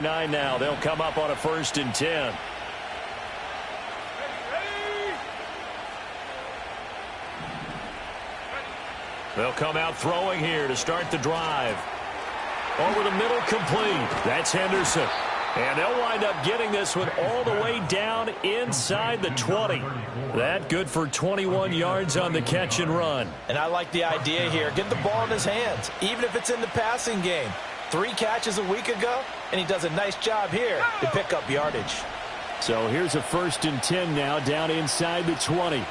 9 now. They'll come up on a 1st and 10. They'll come out throwing here to start the drive. Over the middle, complete. That's Henderson. And they'll wind up getting this one all the way down inside the 20. That good for 21 yards on the catch and run. And I like the idea here. Get the ball in his hands, even if it's in the passing game. 3 catches a week ago, and he does a nice job here to pick up yardage. So here's a 1st and 10 now, down inside the 20.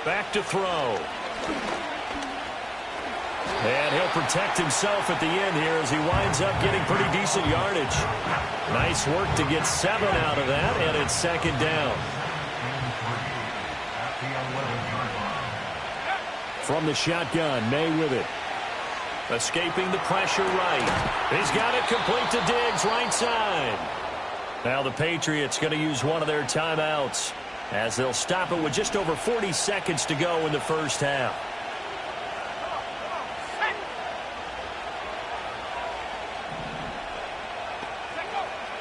Back to throw. And he'll protect himself at the end here as he winds up getting pretty decent yardage. Nice work to get 7 out of that, and it's 2nd down. From the shotgun, May with it. Escaping the pressure right. He's got it complete to Diggs, right side. Now the Patriots going to use one of their timeouts as they'll stop it with just over 40 seconds to go in the first half.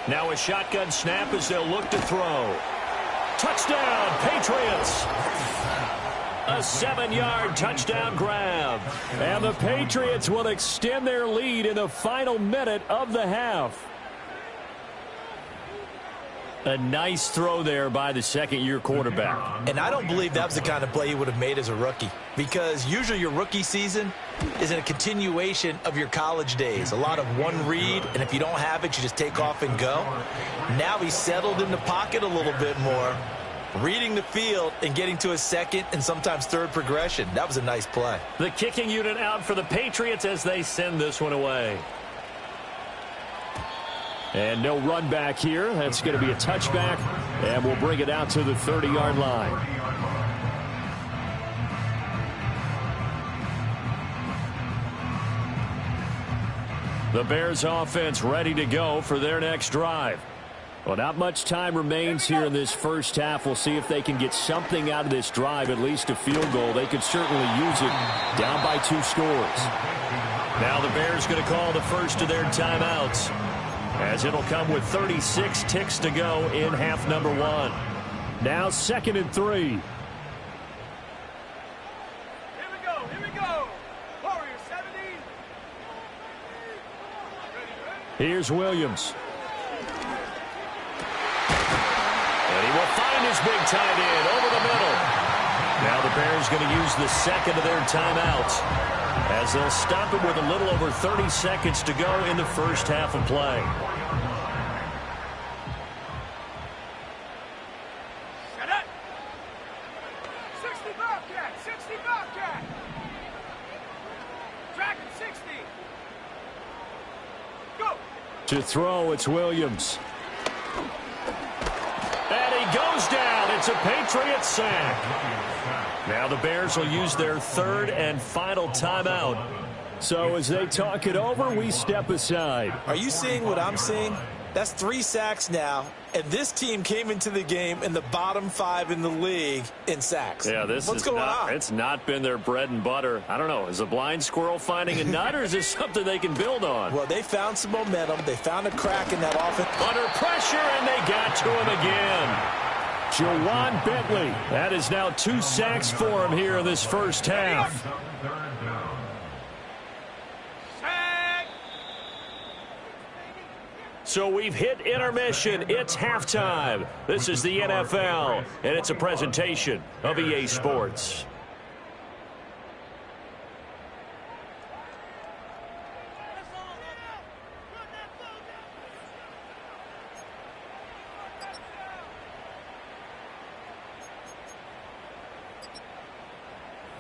Now a shotgun snap as they'll look to throw. Touchdown, Patriots! A 7-yard touchdown grab. And the Patriots will extend their lead in the final minute of the half. A nice throw there by the second-year quarterback. And I don't believe that was the kind of play he would have made as a rookie, because usually your rookie season is a continuation of your college days. A lot of one read, and if you don't have it, you just take off and go. Now he's settled in the pocket a little bit more, reading the field and getting to a second and sometimes third progression. That was a nice play. The kicking unit out for the Patriots as they send this one away. And no run back here. That's going to be a touchback, and we'll bring it out to the 30-yard line. The Bears offense ready to go for their next drive. Well, not much time remains here in this first half. We'll see if they can get something out of this drive, at least a field goal. They could certainly use it down by 2 scores. Now the Bears going to call the first of their timeouts, as it'll come with 36 ticks to go in half number 1. Now 2nd and 3. Here we go. Warrior 70. Here's Williams. And he will find his big tight end over the middle. Now the Bears going to use the second of their timeouts, as they'll stop it with a little over 30 seconds to go in the first half of play. Set it. 60 Bobcat. 60 Bobcat. Dragon 60. Go. To throw, it's Williams. And he goes down. It's a Patriots sack. Now the Bears will use their 3rd and final timeout. So as they talk it over, we step aside. Are you seeing what I'm seeing? That's 3 sacks now, and this team came into the game in the bottom 5 in the league in sacks. Yeah, What's going on? It's not been their bread and butter. I don't know. Is a blind squirrel finding a nut, or is this something they can build on? Well, they found some momentum. They found a crack in that offense. Under pressure, and they got to him again. Jawan Bentley. That is now 2 sacks for him here in this first half. So we've hit intermission. It's halftime. This is the NFL, and it's a presentation of EA Sports.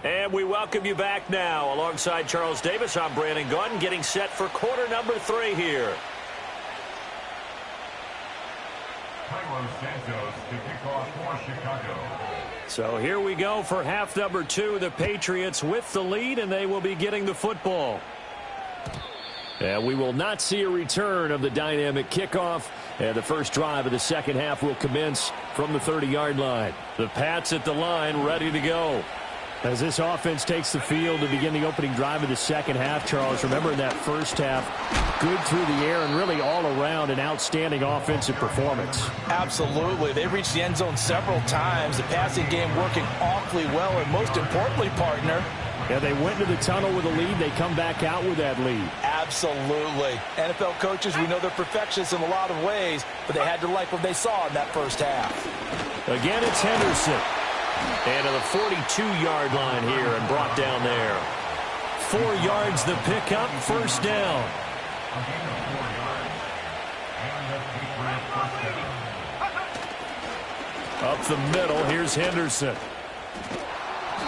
And we welcome you back now. Alongside Charles Davis, I'm Brandon Gaudin, getting set for quarter number 3 here. So here we go for half number 2. The Patriots with the lead, and they will be getting the football. And we will not see a return of the dynamic kickoff. And the first drive of the second half will commence from the 30-yard line. The Pats at the line, ready to go. As this offense takes the field to begin the opening drive of the second half, Charles, remember in that first half, good through the air and really all around an outstanding offensive performance. Absolutely. They reached the end zone several times. The passing game working awfully well, and most importantly, partner, yeah, they went to the tunnel with a lead. They come back out with that lead. absolutely. NFL coaches, we know they're perfectionists in a lot of ways, but they had to like what they saw in that first half. Again, it's Henderson. And to the 42-yard line here and brought down there. 4 yards the pickup, first down. Up the middle, here's Henderson.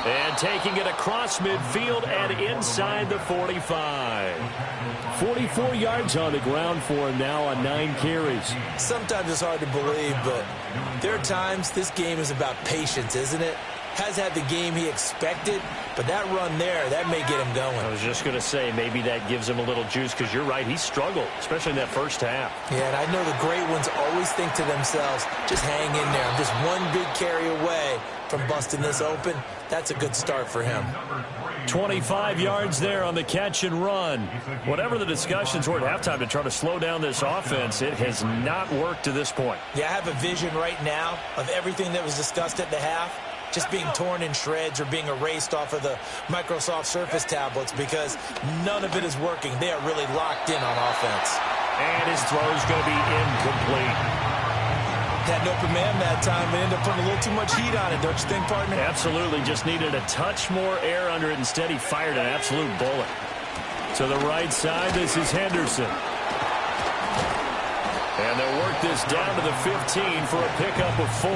And taking it across midfield and inside the 45. 44 yards on the ground for him now on 9 carries. Sometimes it's hard to believe, but there are times this game is about patience, isn't it? Has had the game he expected, but that run there, that may get him going. I was just going to say, maybe that gives him a little juice, because you're right, he struggled, especially in that first half. Yeah, and I know the great ones always think to themselves, just hang in there. I'm just one big carry away from busting this open. That's a good start for him. 25 yards there on the catch and run. Whatever the discussions were at halftime to try to slow down this offense, it has not worked to this point. Yeah, I have a vision right now of everything that was discussed at the half just being torn in shreds or being erased off of the Microsoft Surface tablets, because none of it is working. They are really locked in on offense. And his throw is going to be incomplete. Had an open man that time and ended up putting a little too much heat on it, don't you think, partner? Absolutely. Just needed a touch more air under it. Instead, he fired an absolute bullet. To the right side, this is Henderson. And they'll work this down to the 15 for a pickup of 4.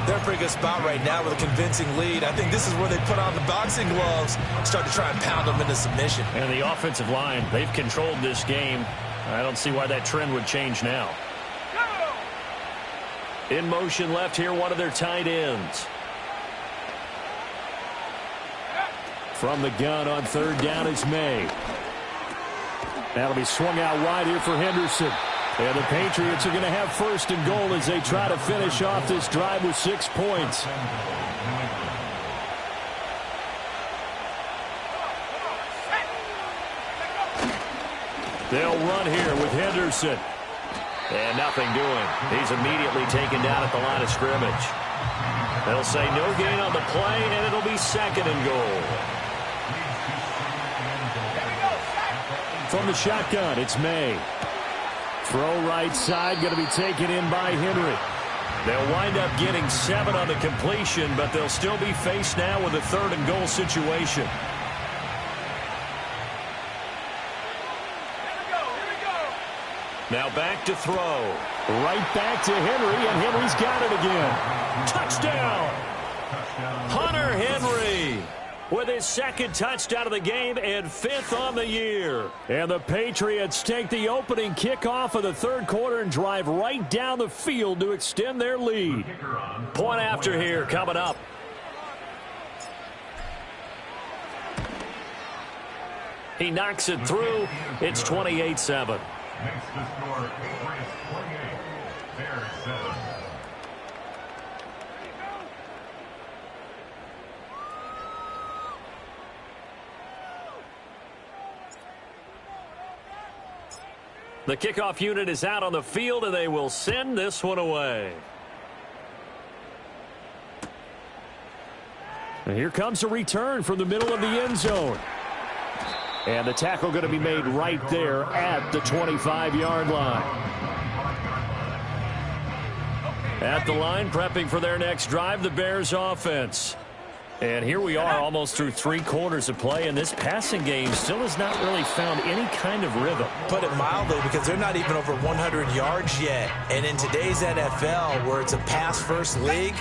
They're in a pretty good spot right now with a convincing lead. I think this is where they put on the boxing gloves, start to try and pound them into submission. And the offensive line, they've controlled this game. I don't see why that trend would change now. In motion left here, one of their tight ends. From the gun on third down is May. That'll be swung out wide here for Henderson. And the Patriots are going to have first and goal as they try to finish off this drive with 6 points. They'll run here with Henderson. And nothing doing. He's immediately taken down at the line of scrimmage. They'll say no gain on the play, and it'll be second and goal. From the shotgun, it's May. Throw right side, going to be taken in by Henry. They'll wind up getting 7 on the completion, but they'll still be faced now with a third and goal situation. Now back to throw. Right back to Henry, and Henry's got it again. Touchdown! Hunter Henry with his second touchdown of the game and 5th on the year. And the Patriots take the opening kickoff of the third quarter and drive right down the field to extend their lead. Point after here coming up. He knocks it through. It's 28-7. Makes the score Patriots 28, Bears 7. The kickoff unit is out on the field, and they will send this one away. And here comes a return from the middle of the end zone. And the tackle going to be made right there at the 25-yard line. At the line, prepping for their next drive, the Bears offense. And here we are almost through 3 quarters of play, and this passing game still has not really found any kind of rhythm. Put it mildly, because they're not even over 100 yards yet. And in today's NFL, where it's a pass-first league,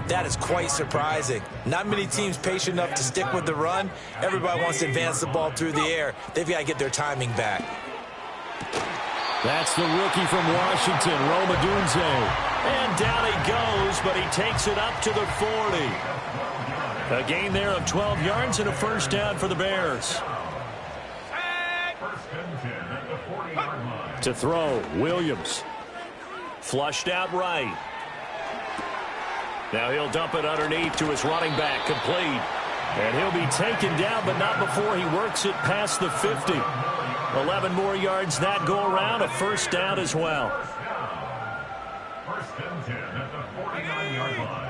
that is quite surprising. Not many teams patient enough to stick with the run. Everybody wants to advance the ball through the air. They've got to get their timing back. That's the rookie from Washington, Rome Odunze. And down he goes, but he takes it up to the 40. A gain there of 12 yards and a first down for the Bears. First and 10 at the 40-yard line. To throw, Williams. Flushed out right. Now he'll dump it underneath to his running back, complete. And he'll be taken down, but not before he works it past the 50. 11 more yards that go around, a first down as well. First and 10 at the 49-yard line.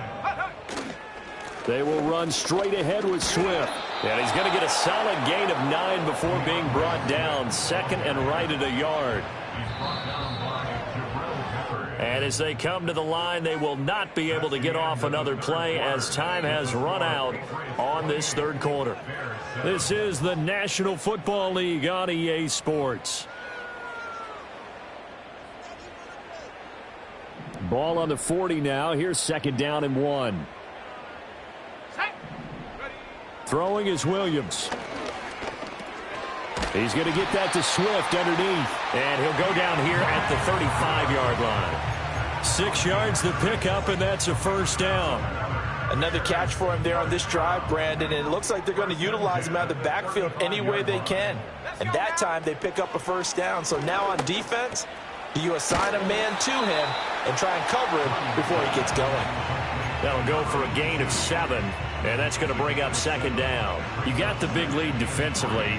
They will run straight ahead with Swift. And he's going to get a solid gain of 9 before being brought down. Second and right at a yard. He's brought down by Jabril Peppers. And as they come to the line, they will not be able to get off another play as time has run out on this third quarter. This is the National Football League on EA Sports. Ball on the 40 now. Here's second down and 1. Throwing is Williams. He's going to get that to Swift underneath. And he'll go down here at the 35-yard line. 6 yards the pickup, and that's a first down. Another catch for him there on this drive, Brandon, and it looks like they're going to utilize him out of the backfield any way they can. And that time they pick up a first down. So now on defense, do you assign a man to him and try and cover him before he gets going? That'll go for a gain of 7, and that's going to bring up second down. You got the big lead defensively,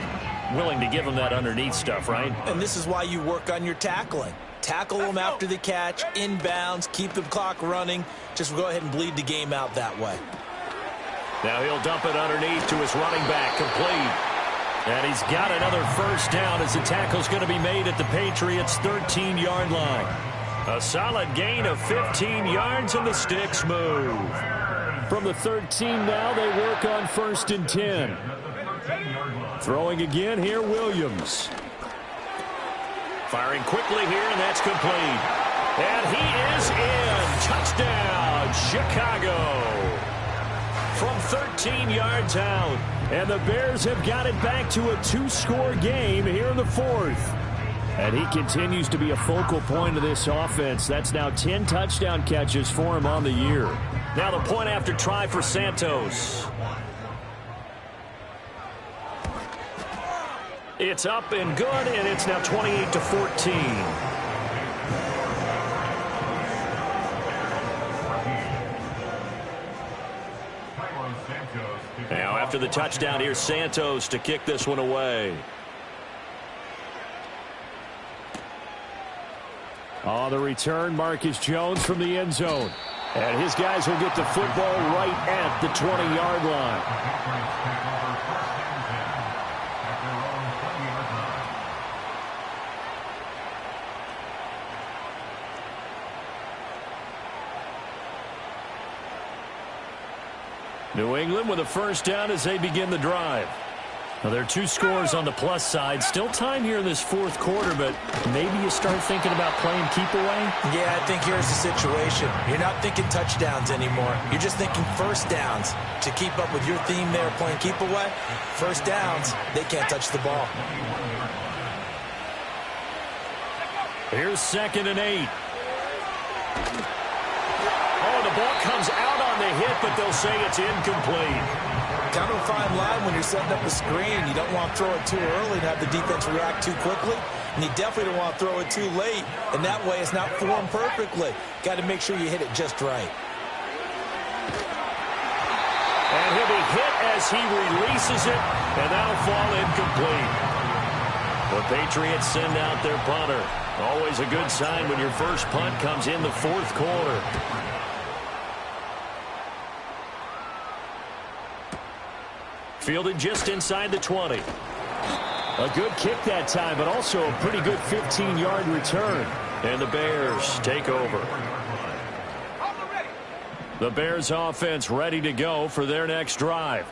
willing to give him that underneath stuff, right? And this is why you work on your tackling. Tackle them after the catch, inbounds, keep the clock running. Just go ahead and bleed the game out that way. Now he'll dump it underneath to his running back, complete. And he's got another first down as the tackle's going to be made at the Patriots' 13-yard line. A solid gain of 15 yards, and the sticks move. From the 13 now, they work on first and 10. Throwing again here, Williams. Firing quickly here, and that's complete. And he is in. Touchdown, Chicago. From 13 yards out. And the Bears have got it back to a 2-score game here in the fourth. And he continues to be a focal point of this offense. That's now 10 touchdown catches for him on the year. Now the point after try for Santos. It's up and good, and it's now 28-14. Now after the touchdown, here's Santos to kick this one away. On the return, Marcus Jones from the end zone. And his guys will get the football right at the 20-yard line. New England with a first down as they begin the drive. Now, there are 2 scores on the plus side. Still time here in this fourth quarter, but maybe you start thinking about playing keep away? Yeah, I think here's the situation. You're not thinking touchdowns anymore. You're just thinking first downs. To keep up with your theme there, playing keep away, first downs, they can't touch the ball. Here's second and 8. Oh, the ball comes out on the hit, but they'll say it's incomplete. Kind of a fine line when you're setting up a screen. You don't want to throw it too early and have the defense react too quickly. And you definitely don't want to throw it too late. And that way it's not formed perfectly. Got to make sure you hit it just right. And he'll be hit as he releases it, and that'll fall incomplete. The Patriots send out their punter. Always a good sign when your first punt comes in the fourth quarter. Fielded just inside the 20. A good kick that time, but also a pretty good 15-yard return. And the Bears take over. The Bears offense ready to go for their next drive.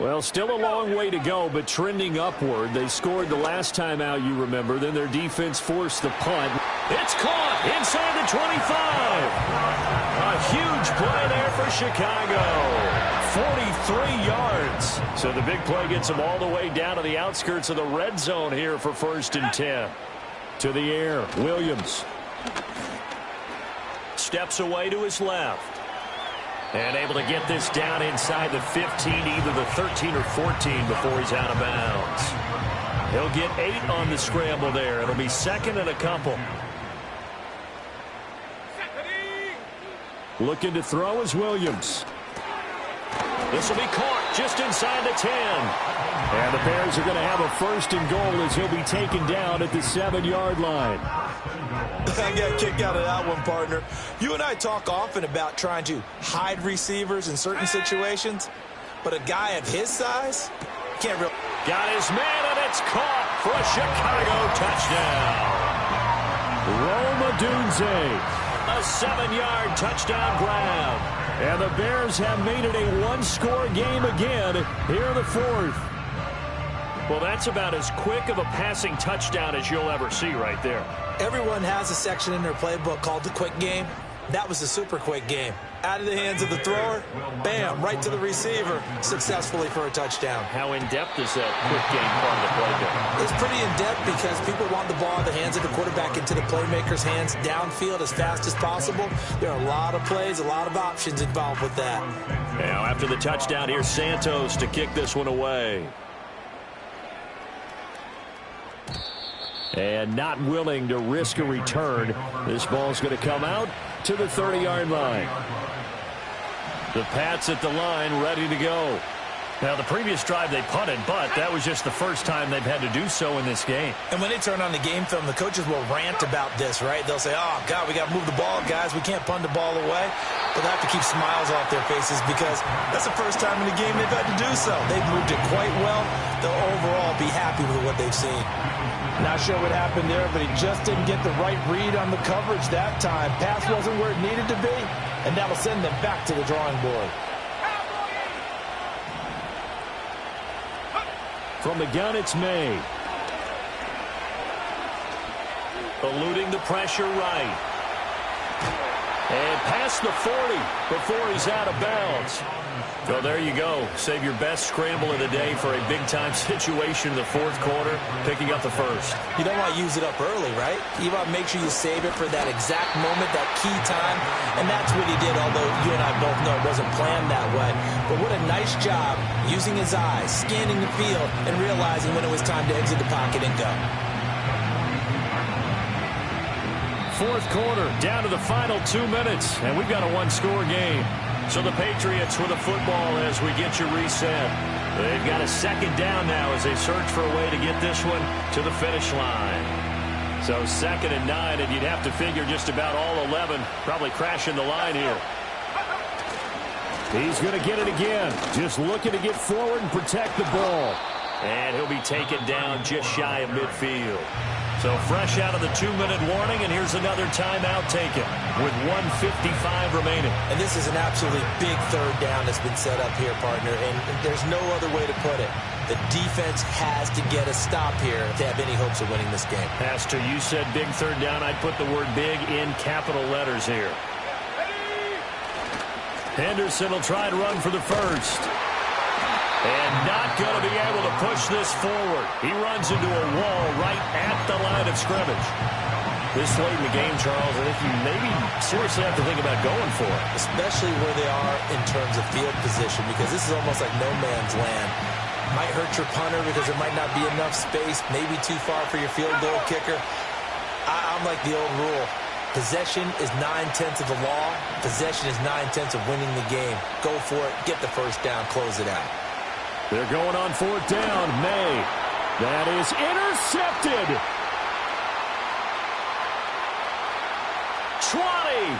Well, still a long way to go, but trending upward. They scored the last time out, you remember. Then their defense forced the punt. It's caught inside the 25. A huge play there for Chicago. 43 yards. So the big play gets them all the way down to the outskirts of the red zone here for first and 10. To the air, Williams. Steps away to his left. And able to get this down inside the 15, either the 13 or 14 before he's out of bounds. He'll get 8 on the scramble there. It'll be second and a couple. Looking to throw is Williams. This will be caught just inside the 10. And the Bears are going to have a 1st and goal as he'll be taken down at the 7-yard line. I got kicked out of that one, partner. You and I talk often about trying to hide receivers in certain situations, but a guy of his size can't really. Got his man, and it's caught for a Chicago touchdown. Rome Odunze. A 7-yard touchdown grab. And the Bears have made it a 1-score game again here in the 4th. Well, that's about as quick of a passing touchdown as you'll ever see right there. Everyone has a section in their playbook called the quick game. That was a super quick game. Out of the hands of the thrower, bam, right to the receiver, successfully for a touchdown. How in-depth is that quick game part of the playbook? It's pretty in-depth because people want the ball in the hands of the quarterback into the playmaker's hands downfield as fast as possible. There are a lot of plays, a lot of options involved with that. Now, after the touchdown, here's Santos to kick this one away. And not willing to risk a return. This ball's going to come out to the 30-yard line. The Pats at the line, ready to go. Now, the previous drive they punted, but that was just the first time they've had to do so in this game. And when they turn on the game film, the coaches will rant about this, right? They'll say, oh, God, we got to move the ball, guys. We can't punt the ball away. But they have to keep smiles off their faces because that's the first time in the game they've had to do so. They've moved it quite well. They'll overall be happy with what they've seen. Not sure what happened there, but he just didn't get the right read on the coverage that time. Pass wasn't where it needed to be, and that'll send them back to the drawing board. From the gun, it's May. Eluding the pressure right. And past the 40 before he's out of bounds. So there you go. Save your best scramble of the day for a big-time situation in the 4th quarter, picking up the 1st. You don't want to use it up early, right? You want to make sure you save it for that exact moment, that key time. And that's what he did, although you and I both know it wasn't planned that way. But what a nice job using his eyes, scanning the field, and realizing when it was time to exit the pocket and go. 4th quarter, down to the final 2 minutes, and we've got a 1-score game. So the Patriots with the football as we get you reset. They've got a 2nd down now as they search for a way to get this one to the finish line. So 2nd and 9, and you'd have to figure just about all 11 probably crashing the line here. He's going to get it again. Just looking to get forward and protect the ball. And he'll be taken down just shy of midfield. So fresh out of the 2-minute warning, and here's another timeout taken with 1:55 remaining. And this is an absolutely big 3rd down that's been set up here, partner, and there's no other way to put it. The defense has to get a stop here to have any hopes of winning this game. Pastor, you said big 3rd down. I'd put the word big in capital letters here. Henderson will try to run for the 1st. And not going to be able to push this forward. He runs into a wall right at the line of scrimmage. This late in the game, Charles, I think you maybe seriously have to think about going for it. Especially where they are in terms of field position, because this is almost like no man's land. Might hurt your punter because there might not be enough space, maybe too far for your field goal kicker. I'm like the old rule. Possession is 9/10 of the law. Possession is 9/10 of winning the game. Go for it. Get the 1st down. Close it out. They're going on 4th down. May. That is intercepted. 20.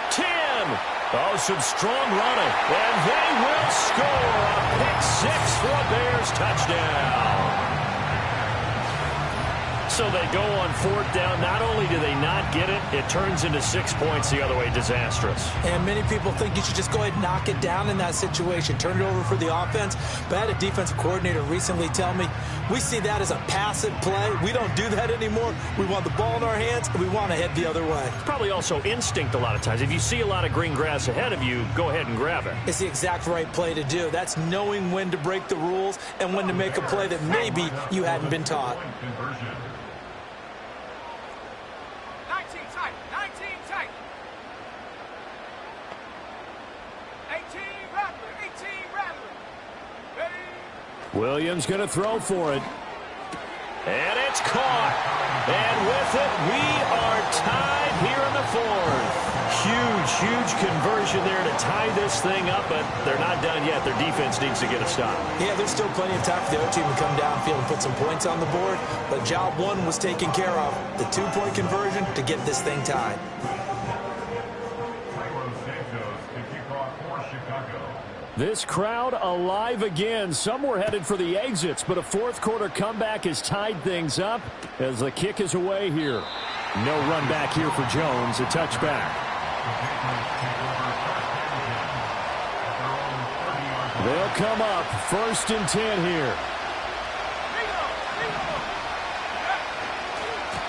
10. Oh, some strong running. And they will score a pick 6 for a Bears touchdown. So they go on 4th down. Not only do they not get it, it turns into 6 points the other way. Disastrous. And many people think you should just go ahead and knock it down in that situation. Turn it over for the offense. But I had a defensive coordinator recently tell me, we see that as a passive play. We don't do that anymore. We want the ball in our hands, and we want to head the other way. Probably also instinct a lot of times. If you see a lot of green grass ahead of you, go ahead and grab it. It's the exact right play to do. That's knowing when to break the rules and when to make a play that maybe you hadn't been taught. 19 tight, 19 tight. 18 Rattler, 18 Rattler. Ready? Williams going to throw for it. And it's caught. And with it, we are tied here in the 4th. Huge huge conversion there to tie this thing up, but they're not done yet. Their defense needs to get a stop. Yeah, there's still plenty of time for the other team to come downfield and put some points on the board, but job one was taken care of. The 2-point conversion to get this thing tied. This crowd alive again. Some were headed for the exits, but a fourth-quarter comeback has tied things up as the kick is away here. No run back here for Jones, a touchback. They'll come up, 1st and 10 here.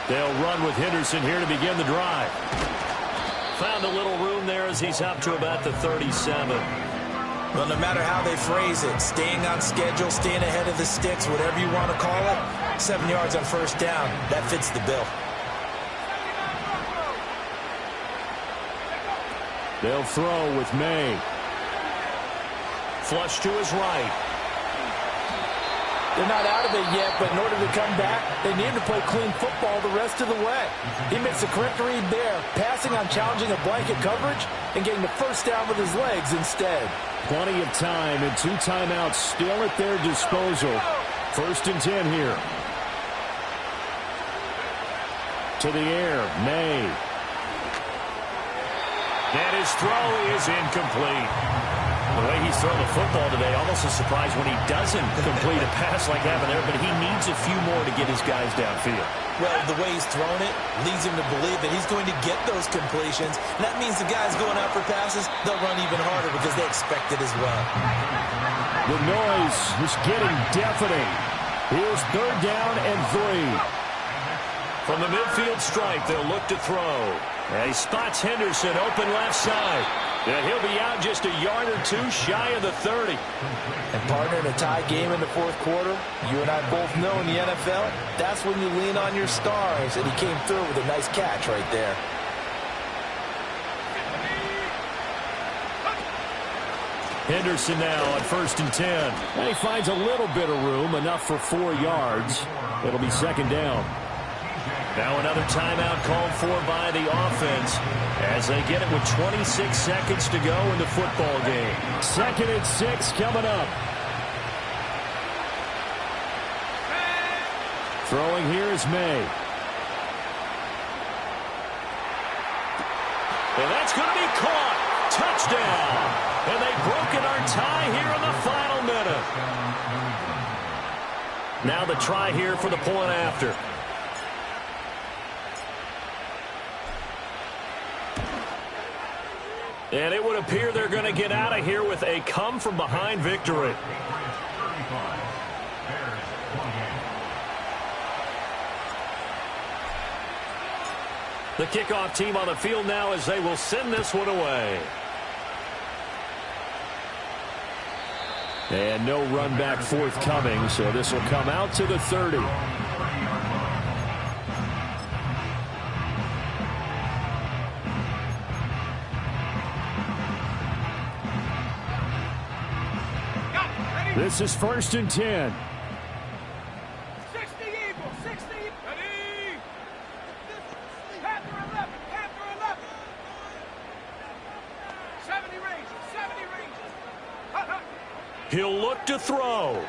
They'll run with Henderson here to begin the drive. Found a little room there as he's up to about the 37. Well, no matter how they phrase it, staying on schedule, staying ahead of the sticks, whatever you want to call it, 7 yards on 1st down, that fits the bill. They'll throw with May. Flush to his right. They're not out of it yet, but in order to come back, they need to play clean football the rest of the way. He makes the correct read there, passing on challenging a blanket coverage and getting the 1st down with his legs instead. Plenty of time and 2 timeouts still at their disposal. 1st and 10 here. To the air, May. And his throw is incomplete. The way he's thrown the football today, almost a surprise when he doesn't complete a pass like that there, but he needs a few more to get his guys downfield. Well, the way he's thrown it leads him to believe that he's going to get those completions. And that means the guys going out for passes, they'll run even harder because they expect it as well. The noise is getting deafening. Here's 3rd down and 3. From the midfield stripe, they'll look to throw. And he spots Henderson open left side. And he'll be out just a yard or 2 shy of the 30. And partner, in a tie game in the 4th quarter, you and I both know in the NFL, that's when you lean on your stars. And he came through with a nice catch right there. Henderson now on 1st and 10. And he finds a little bit of room, enough for 4 yards. It'll be 2nd down. Now another timeout called for by the offense as they get it with 26 seconds to go in the football game. 2nd and 6 coming up. Throwing here is May. And that's going to be caught. Touchdown. And they've broken our tie here in the final minute. Now the try here for the point after. And it would appear they're going to get out of here with a come-from-behind victory. The kickoff team on the field now as they will send this one away. And no run back forthcoming, so this will come out to the 30. This is 1st and 10. 60 Eagles, 60. Ready. Panther 11, Panther 11. 70 Rangers, 70 Rangers. He'll look to throw.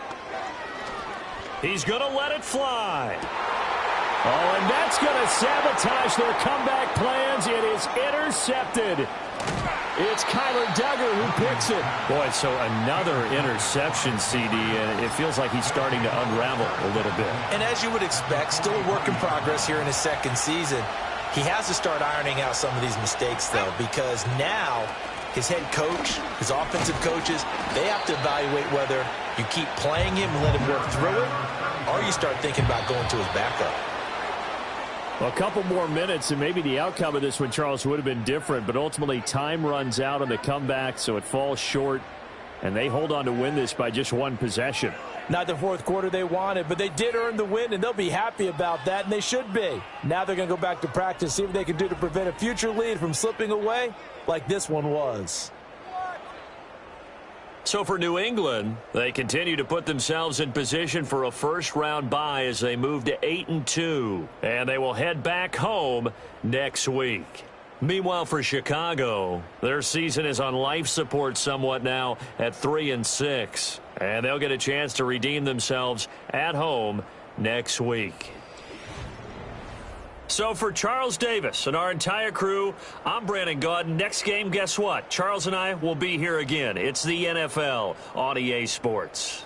He's going to let it fly. Oh, and that's going to sabotage their comeback plans. It is intercepted. It's Kyler Duggar who picks it. Boy, so another interception, CD, and it feels like he's starting to unravel a little bit. And as you would expect, still a work in progress here in his 2nd season. He has to start ironing out some of these mistakes, though, because now his head coach, his offensive coaches, they have to evaluate whether you keep playing him and let him work through it, or you start thinking about going to his backup. Well, a couple more minutes, and maybe the outcome of this one, Charles, would have been different. But ultimately, time runs out on the comeback, so it falls short. And they hold on to win this by just 1 possession. Not the 4th quarter they wanted, but they did earn the win, and they'll be happy about that, and they should be. Now they're going to go back to practice, see what they can do to prevent a future lead from slipping away like this one was. So for New England, they continue to put themselves in position for a first-round bye as they move to 8-2. And they will head back home next week. Meanwhile, for Chicago, their season is on life support somewhat now at 3-6. And they'll get a chance to redeem themselves at home next week. So for Charles Davis and our entire crew, I'm Brandon Gaudin. Next game, guess what? Charles and I will be here again. It's the NFL on EA Sports.